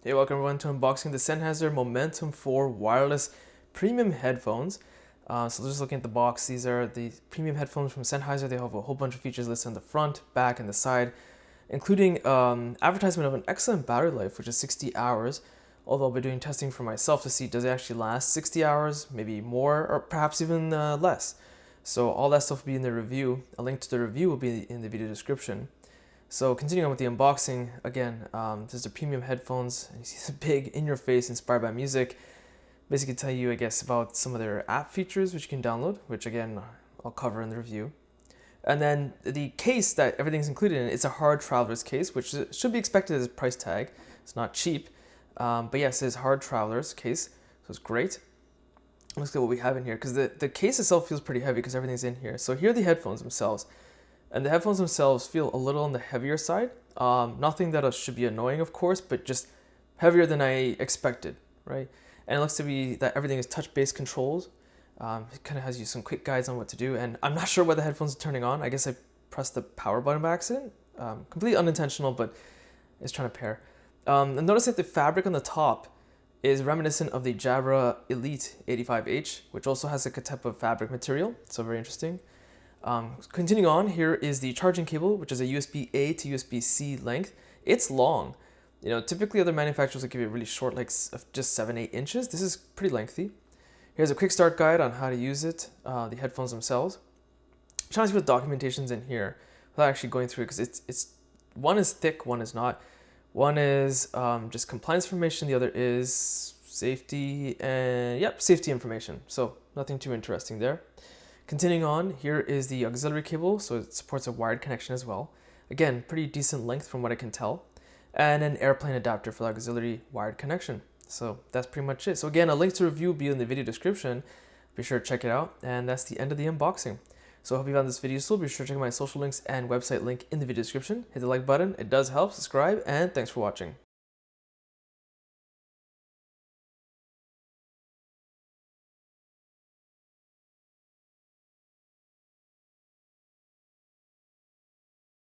Hey, welcome everyone to unboxing the Sennheiser MOMENTUM 4 wireless premium headphones. So just looking at the box, these are the premium headphones from Sennheiser. They have a whole bunch of features listed on the front, back, and the side, including advertisement of an excellent battery life, which is 60 hours. Although I'll be doing testing for myself to see does it actually last 60 hours, maybe more, or perhaps even less. So all that stuff will be in the review. A link to the review will be in the video description. So continuing on with the unboxing, again, this is the premium headphones. You see the big in-your-face inspired by music. Basically tell you, I guess, about some of their app features which you can download, which again, I'll cover in the review. And then the case that everything's included in, it's a hard traveler's case, which should be expected as a price tag. It's not cheap, but yes, it is hard traveler's case, so it's great. Let's look at what we have in here, because the case itself feels pretty heavy because everything's in here. So here are the headphones themselves. And the headphones themselves feel a little on the heavier side. Nothing that should be annoying, of course, but just heavier than I expected, right? And it looks to be that everything is touch-based controls. It kind of has you some quick guides on what to do. And I'm not sure why the headphones are turning on. I guess I pressed the power button by accident. Completely unintentional, but it's trying to pair. And notice that the fabric on the top is reminiscent of the Jabra Elite 85H, which also has a type of fabric material. So very interesting. Continuing on, here is the charging cable, which is a USB-A to USB-C length. It's long. You know, typically other manufacturers will give you a really short, like just 7-8 inches. This is pretty lengthy. Here's a quick start guide on how to use it, the headphones themselves. I'm trying to see what documentation's in here without actually going through it, because it's one is thick, one is not. One is just compliance information, the other is safety and safety information. So nothing too interesting there. Continuing on, here is the auxiliary cable, so it supports a wired connection as well. Again, pretty decent length from what I can tell. And an airplane adapter for the auxiliary wired connection. So that's pretty much it. So again, a link to review will be in the video description. Be sure to check it out. And that's the end of the unboxing. So I hope you found this video useful. Be sure to check out my social links and website link in the video description. Hit the like button, it does help. Subscribe, and thanks for watching.